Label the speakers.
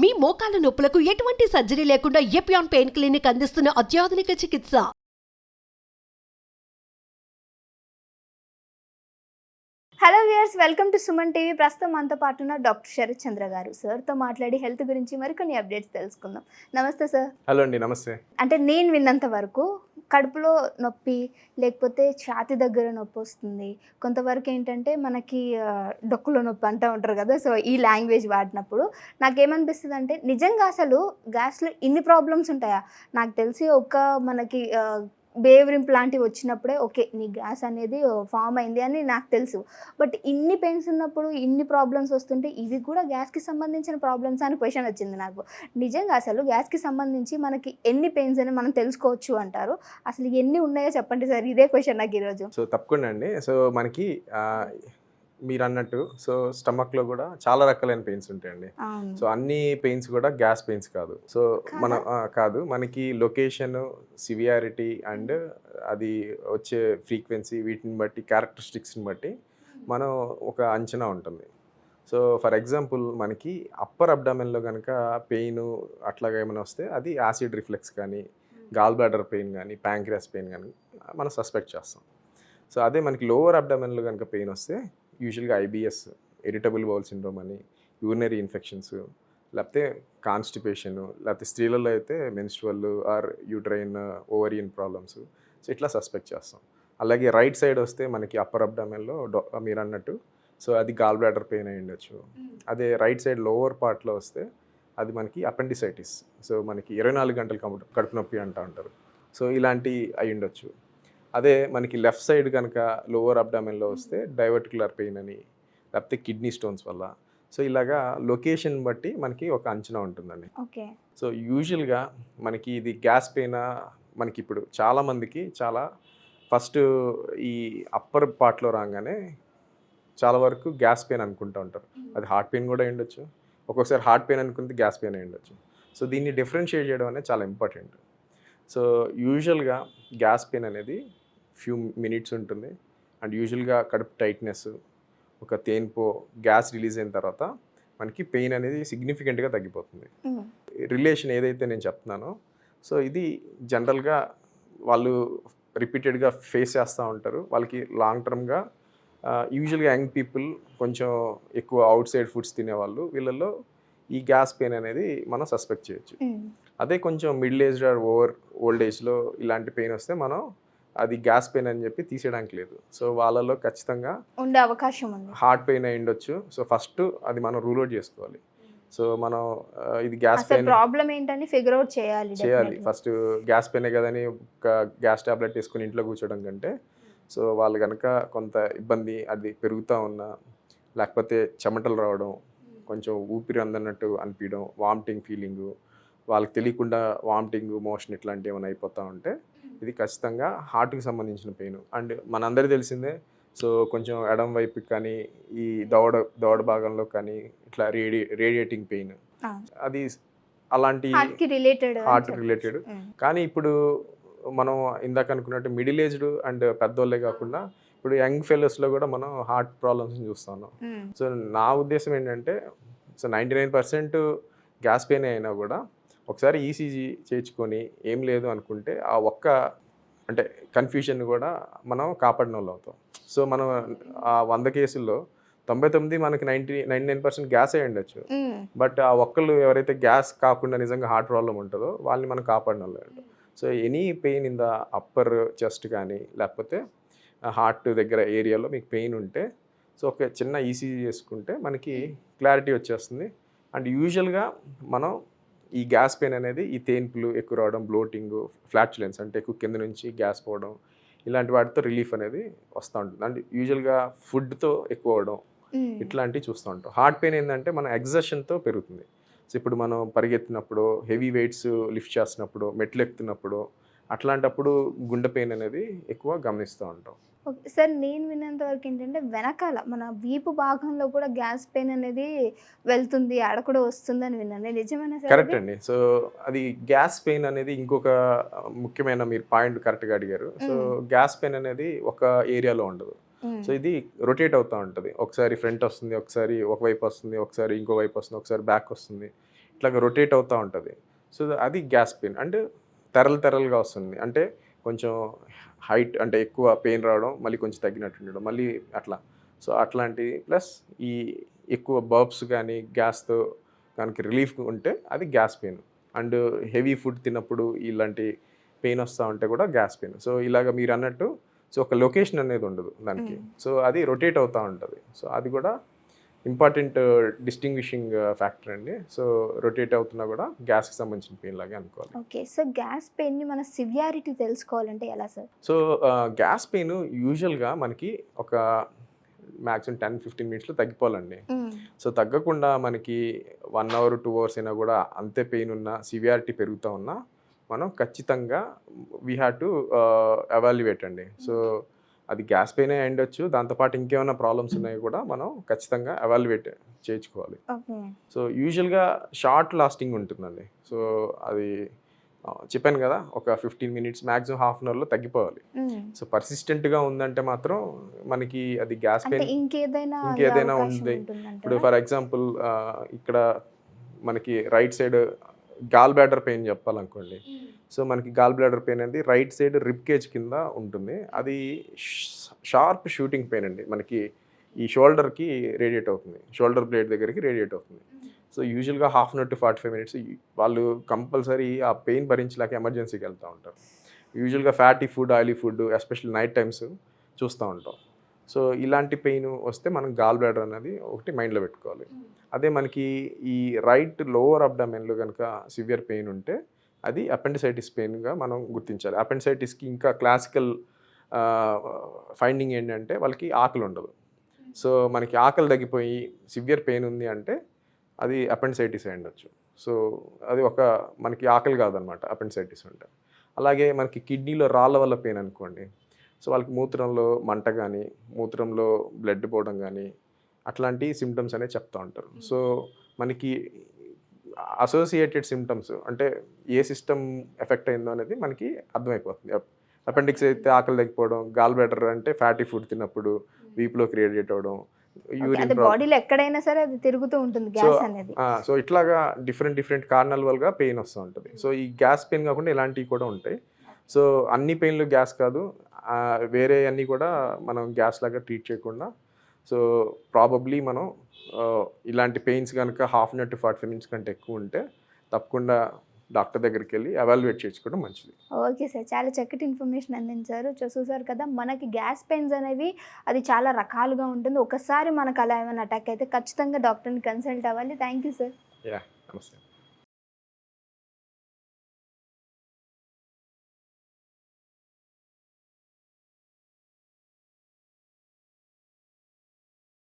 Speaker 1: మీ మోకాల నొప్పులకు ఎటువంటి సర్జరీ లేకుండా ఎపియాన్ పెయిన్ క్లినిక్ అందిస్తున్న అత్యాధునిక చికిత్స.
Speaker 2: Hello viewers, welcome to Suman TV. ప్రస్తుతం మనతో పాటు ఉన్న డాక్టర్ శరత్ చంద్ర గారు. సార్తో మాట్లాడి హెల్త్ గురించి మరికొన్ని అప్డేట్స్ తెలుసుకుందాం. నమస్తే సార్.
Speaker 3: హలో అండి, నమస్తే.
Speaker 2: అంటే నేను విన్నంత వరకు కడుపులో నొప్పి లేకపోతే ఛాతీ దగ్గర నొప్పి వస్తుంది, కొంతవరకు ఏంటంటే మనకి డొక్కులో నొప్పి అంటూ ఉంటారు కదా. సో ఈ లాంగ్వేజ్ వాడినప్పుడు నాకేమనిపిస్తుంది అంటే నిజంగా అసలు గ్యాస్లో ఇన్ని ప్రాబ్లమ్స్ ఉంటాయా? నాకు తెలిసి మనకి బేవరింపు లాంటివి వచ్చినప్పుడే ఓకే నీ గ్యాస్ అనేది ఫామ్ అయింది అని నాకు తెలుసు. బట్ ఇన్ని పెయిన్స్ ఉన్నప్పుడు ఇన్ని ప్రాబ్లమ్స్ వస్తుంటే ఇవి కూడా గ్యాస్కి సంబంధించిన ప్రాబ్లమ్స్ అని క్వశ్చన్ వచ్చింది నాకు. నిజంగా అసలు గ్యాస్కి సంబంధించి మనకి ఎన్ని పెయిన్స్ అని మనం తెలుసుకోవచ్చు అంటారు? అసలు ఎన్ని ఉన్నాయో చెప్పండి సార్, ఇదే క్వశ్చన్ నాకు ఈరోజు.
Speaker 3: సో తప్పకుండా అండి. సో మనకి మీరు అన్నట్టు సో స్టమక్లో కూడా చాలా రకాలైన పెయిన్స్ ఉంటాయండి. సో అన్ని పెయిన్స్ కూడా గ్యాస్ పెయిన్స్ కాదు. సో కాదు, మనకి లొకేషన్, సివియారిటీ అండ్ అది వచ్చే ఫ్రీక్వెన్సీ, వీటిని బట్టి క్యారెక్టరిస్టిక్స్ని బట్టి మనం ఒక అంచనా ఉంటుంది. సో ఫర్ ఎగ్జాంపుల్ మనకి అప్పర్ అబ్డామెన్లో కనుక పెయిన్ అట్లాగా ఏమైనా వస్తే అది యాసిడ్ రిఫ్లెక్స్ కానీ, గాల్ బ్లాడర్ పెయిన్ కానీ, ప్యాంక్రియాస్ పెయిన్ కానీ మనం సస్పెక్ట్ చేస్తాం. సో అదే మనకి లోవర్ అబ్డామెన్లో కనుక పెయిన్ వస్తే యూజువల్గా ఐబిఎస్, ఇరిటబుల్ బౌల్ సిండ్రోమ్ అని, యూరినరీ ఇన్ఫెక్షన్స్, లేకపోతే కాన్స్టిపేషన్, లేకపోతే స్త్రీలలో అయితే menstrual or uterine ovarian problems, so ఇట్లా సస్పెక్ట్ చేస్తాం. అలాగే రైట్ సైడ్ వస్తే మనకి అప్పర్ అబ్డామెన్లో మీరు అన్నట్టు సో అది గాల్ బ్లాడర్ పెయిన్ అయి ఉండొచ్చు. అదే రైట్ సైడ్ లోవర్ పార్ట్లో వస్తే అది మనకి అపెండిసైటిస్, సో మనకి 24 గంటలు కడుపు నొప్పి అంటూ ఉంటారు. సో ఇలాంటి అయి ఉండొచ్చు. అదే మనకి లెఫ్ట్ సైడ్ కనుక లోవర్ అబ్డామెన్లో వస్తే డైవర్టికులర్ పెయిన్ అని, లేకపోతే కిడ్నీ స్టోన్స్ వల్ల. సో ఇలాగా లొకేషన్ బట్టి మనకి ఒక అంచనా ఉంటుందండి. సో యూజువల్గా మనకి ఇది గ్యాస్ పెయిన్ మనకి ఇప్పుడు చాలామందికి ఫస్ట్ ఈ అప్పర్ పార్ట్లో రాగానే చాలా వరకు గ్యాస్ పెయిన్ అనుకుంటూ ఉంటారు. అది హార్ట్ పెయిన్ కూడా ఉండొచ్చు, ఒక్కొక్కసారి హార్ట్ పెయిన్ అనుకుంటే గ్యాస్ పెయిన్ అయి ఉండొచ్చు. సో దీన్ని డిఫరెన్షియేట్ చేయడం అనేది చాలా ఇంపార్టెంట్. సో యూజువల్గా గ్యాస్ పెయిన్ అనేది ఫ్యూ మినిట్స్ ఉంటుంది. అండ్ యూజువల్గా కడుపు టైట్నెస్, ఒక తేన్పో, గ్యాస్ రిలీజ్ అయిన తర్వాత మనకి పెయిన్ అనేది సిగ్నిఫికెంట్గా తగ్గిపోతుంది. రిలేషన్ ఏదైతే నేను చెప్తున్నానో సో ఇది జనరల్గా వాళ్ళు రిపీటెడ్గా ఫేస్ చేస్తూ ఉంటారు. వాళ్ళకి లాంగ్ టర్మ్గా యూజువల్గా యంగ్ పీపుల్, కొంచెం ఎక్కువ అవుట్ సైడ్ ఫుడ్స్ తినేవాళ్ళు, వీళ్ళల్లో ఈ గ్యాస్ పెయిన్ అనేది మనం సస్పెక్ట్ చేయొచ్చు. అదే కొంచెం మిడిల్ ఏజ్ ఆర్ ఓల్డ్ ఏజ్లో ఇలాంటి పెయిన్ వస్తే మనం అది గ్యాస్ పెయిన్ అని చెప్పి తీసేయడానికి లేదు. సో వాళ్ళలో ఖచ్చితంగా
Speaker 2: ఉండే అవకాశం ఉంది,
Speaker 3: హార్ట్ పెయిన్ అయి ఉండొచ్చు. సో ఫస్ట్ అది మనం రూల్ అవుట్ చేసుకోవాలి. సో మనం ఇది గ్యాస్ పెయిన్
Speaker 2: ప్రాబ్లం ఏంటని ఫిగర్ అవుట్ చేయాలి.
Speaker 3: ఫస్ట్ గ్యాస్ పెయినే కదని ఒక గ్యాస్ టాబ్లెట్ వేసుకుని ఇంట్లో కూర్చోవడం కంటే, సో వాళ్ళు కనుక కొంత ఇబ్బంది అది పెరుగుతూ ఉన్నా, లేకపోతే చెమటలు రావడం, కొంచెం ఊపిరి అందనట్టు అనిపించడం, వామిటింగ్ ఫీలింగు, వాళ్ళకి తెలియకుండా వామిటింగ్, మోషన్ ఇట్లాంటివి ఏమైనా అయిపోతూ ఉంటే ఇది ఖచ్చితంగా హార్ట్కి సంబంధించిన పెయిన్. అండ్ మనందరికీ తెలిసిందే, సో కొంచెం ఎడం వైపుకి కానీ, ఈ దవడ భాగంలో కానీ ఇట్లా రేడియేటింగ్ పెయిన్, అది అలాంటి హార్ట్ రిలేటెడ్. కానీ ఇప్పుడు మనం ఇందాక అనుకున్నట్టు మిడిల్ ఏజ్డ్ అండ్ పెద్దోళ్ళే కాకుండా ఇప్పుడు యంగ్ ఫెలోస్లో కూడా మనం హార్ట్ ప్రాబ్లమ్స్ని చూస్తున్నాం. సో నా ఉద్దేశం ఏంటంటే, సో 99% గ్యాస్ పెయిన్ అయినా కూడా ఒకసారి ఈసీజీ చేయించుకొని ఏం లేదు అనుకుంటే ఆ ఒక్క అంటే కన్ఫ్యూజన్ కూడా మనం కాపాడిన వాళ్ళు అవుతాం. సో మనం ఆ 100 కేసుల్లో 99 మనకి 99% గ్యాస్ అయి ఉండొచ్చు. బట్ ఆ ఒక్కళ్ళు ఎవరైతే గ్యాస్ కాకుండా నిజంగా హార్ట్ ప్రాబ్లం ఉంటుందో వాళ్ళని మనం కాపాడిన వాళ్ళు అవుతాం. So any pain in the upper chest కానీ, లేకపోతే హార్ట్ దగ్గర ఏరియాలో మీకు పెయిన్ ఉంటే సో ఒక చిన్న ఈసీజీ చేసుకుంటే మనకి క్లారిటీ వచ్చేస్తుంది. అండ్ యూజువల్గా మనం ఈ గ్యాస్ పెయిన్ అనేది ఈ తేన్పులు ఎక్కువ రావడం, బ్లోటింగ్, ఫ్లాటులెన్స్ అంటే ఎక్కువ కింద నుంచి గ్యాస్ పోవడం, ఇలాంటి వాటితో రిలీఫ్ అనేది వస్తూ ఉంటుంది. అండ్ యూజువల్గా ఫుడ్తో ఎక్కువ అవడం, ఇట్లాంటివి చూస్తూ ఉంటాం. హార్ట్ పెయిన్ ఏంటంటే మన ఎగ్జర్షన్తో పెరుగుతుంది. సో ఇప్పుడు మనం పరిగెత్తినప్పుడు, హెవీ వెయిట్స్ లిఫ్ట్ చేస్తున్నప్పుడు, మెట్లు ఎక్కుతున్నప్పుడు, అట్లాంటప్పుడు గుండె పెయిన్ అనేది ఎక్కువ గమనిస్తూ ఉంటాం.
Speaker 2: ఓకే సార్, నేను విన్నంత వరకు ఏంటంటే వెనకాల మన వీపు భాగంలో కూడా గ్యాస్ పెయిన్ అనేది వెళ్తుంది, ఆడ కూడా వస్తుంది అని విన్నాను. నిజమేనా సార్?
Speaker 3: కరెక్ట్ అండి. సో అది గ్యాస్ పెయిన్ అనేది ఇంకొక ముఖ్యమైన మీరు పాయింట్ కరెక్ట్గా అడిగారు. సో గ్యాస్ పెయిన్ అనేది ఒక ఏరియాలో ఉండదు. సో ఇది రొటేట్ అవుతూ ఉంటుంది. ఒకసారి ఫ్రంట్ వస్తుంది, ఒకసారి ఒకవైపు వస్తుంది, ఒకసారి ఇంకో వైపు వస్తుంది, ఒకసారి బ్యాక్ వస్తుంది. ఇట్లాగ రొటేట్ అవుతూ ఉంటుంది. సో అది గ్యాస్ పెయిన్. అంటే తెరలుగా వస్తుంది. అంటే కొంచెం హైట్ అంటే ఎక్కువ పెయిన్ రావడం, మళ్ళీ కొంచెం తగ్గినట్టు ఉండడం, మళ్ళీ అట్లా. సో అట్లాంటి ప్లస్ ఈ ఎక్కువ బర్బ్స్ కానీ గ్యాస్తో కనుక రిలీఫ్ ఉంటే అది gas pain. And heavy food తిన్నప్పుడు ఇలాంటి పెయిన్ వస్తూ ఉంటే కూడా గ్యాస్ పెయిన్. సో ఇలాగ మీరు అన్నట్టు సో ఒక లొకేషన్ అనేది ఉండదు దానికి. సో అది రొటేట్ అవుతూ ఉంటుంది. సో అది కూడా ఇంపార్టెంట్ డిస్టింగ్విషింగ్ ఫ్యాక్టర్ అండి. సో రొటేట్ అవుతున్నా కూడా గ్యాస్కి సంబంధించిన పెయిన్ లాగే అనుకోవాలి.
Speaker 2: ఓకే. సో గ్యాస్ పెయిన్ని మన సివియారిటీ తెలుసుకోవాలంటే ఎలా సార్?
Speaker 3: సో గ్యాస్ పెయిన్ యూజువల్గా మనకి ఒక మ్యాక్సిమం 10-15 మినిట్స్లో తగ్గిపోవాలండి. సో తగ్గకుండా మనకి 1 అవర్ 2 అవర్స్ అయినా కూడా అంతే పెయిన్ ఉన్నా, సివియారిటీ పెరుగుతూ ఉన్నా మనం ఖచ్చితంగా వీ హ్యావ్ టు ఎవాల్యుయేట్ అండి. సో అది గ్యాస్ పెయిన్ అయి ఉండొచ్చు, దాంతోపాటు ఇంకేమైనా ప్రాబ్లమ్స్ ఉన్నాయి కూడా మనం ఖచ్చితంగా ఎవాల్యుయేట్ చేయించుకోవాలి. సో యూజువల్గా షార్ట్ లాస్టింగ్ ఉంటుందండి. సో అది చెప్పాను కదా, ఒక 15 మినిట్స్ మ్యాక్సిమం హాఫ్ అన్ అవర్లో తగ్గిపోవాలి. సో పర్సిస్టెంట్గా ఉందంటే మాత్రం మనకి అది గ్యాస్ పెయిన్ ఇంకేదైనా ఉంది. ఇప్పుడు ఫర్ ఎగ్జాంపుల్ ఇక్కడ మనకి right side gall bladder pain చెప్పాలనుకోండి. సో మనకి గాల్ బ్లాడర్ పెయిన్ అనేది రైట్ సైడ్ రిబ్ కేజ్ కింద ఉంటుంది. అది షార్ప్ షూటింగ్ పెయిన్ అండి. మనకి ఈ షోల్డర్కి రేడియేట్ అవుతుంది, షోల్డర్ బ్లేడ్ దగ్గరికి రేడియేట్ అవుతుంది. సో యూజువల్గా half an hour to 45 minutes వాళ్ళు కంపల్సరీ ఆ పెయిన్ భరించలేక ఎమర్జెన్సీకి వెళ్తూ ఉంటారు. యూజువల్గా fatty food, oily food, especially night times చూస్తూ ఉంటాం. సో ఇలాంటి పెయిన్ వస్తే మనం గాల్ బ్లాడర్ అనేది ఒకటి మైండ్లో పెట్టుకోవాలి. అదే మనకి ఈ రైట్ లోవర్ అబ్డామెన్లో కనుక సివియర్ పెయిన్ ఉంటే అది అపెండిసైటిస్ పెయిన్గా మనం గుర్తించాలి. అపెండిసైటిస్కి ఇంకా క్లాసికల్ ఫైండింగ్ ఏంటంటే వాళ్ళకి ఆకలి ఉండదు. సో మనకి ఆకలి తగ్గిపోయి సివియర్ పెయిన్ ఉంది అంటే అది అపెండిసైటిస్ అయి ఉండొచ్చు. సో అది ఒక మనకి ఆకలి కాదనమాట అపెండిసైటిస్ అంటే. అలాగే మనకి కిడ్నీలో రాళ్ళ వల్ల పెయిన్ అనుకోండి. సో వాళ్ళకి మూత్రంలో మంట కానీ, మూత్రంలో బ్లడ్ పోవడం కానీ అట్లాంటి సిమ్టమ్స్ అనేవి చెప్తూ ఉంటారు. సో మనకి అసోసియేటెడ్ సిమ్టమ్స్ అంటే ఏ సిస్టమ్ ఎఫెక్ట్ అయిందో అనేది మనకి అర్థమైపోతుంది. అపెండిక్స్ అయితే ఆకలి తగ్గిపోవడం, గాల్ బ్లాడర్ అంటే ఫ్యాటీ ఫుడ్ తిన్నప్పుడు వీపులోకి రేడియేట్ అవ్వడం, యూరిన్
Speaker 2: బాడీలో ఎక్కడైనా సరే అది తిరుగుతూ ఉంటుంది గ్యాస్ అనేది.
Speaker 3: సో ఇట్లాగా డిఫరెంట్ కారణాల వల్ల పెయిన్ వస్తూ ఉంటుంది. సో ఈ గ్యాస్ పెయిన్ కాకుండా ఇలాంటివి కూడా ఉంటాయి. సో అన్ని పెయిన్లు గ్యాస్ కాదు, వేరే అన్నీ కూడా మనం గ్యాస్ లాగా ట్రీట్ చేయకుండా సో ప్రాబబ్లీ మనం ఇలాంటి పెయిన్స్ కనుక half an hour to 45 minutes కంటే ఎక్కువ ఉంటే తప్పకుండా డాక్టర్ దగ్గరికి వెళ్ళి ఎవాల్యుయేట్ చేసుకోవడం మంచిది.
Speaker 2: ఓకే సార్, చాలా చక్కటి ఇన్ఫర్మేషన్ అందించారు. చూసారు కదా, మనకి గ్యాస్ పెయిన్స్ అనేవి అది చాలా రకాలుగా ఉంటుంది. ఒకసారి మనకు అలా ఏమైనా అటాక్ అయితే ఖచ్చితంగా డాక్టర్ని కన్సల్ట్ అవ్వాలి. Thank you sir.
Speaker 3: నమస్తే.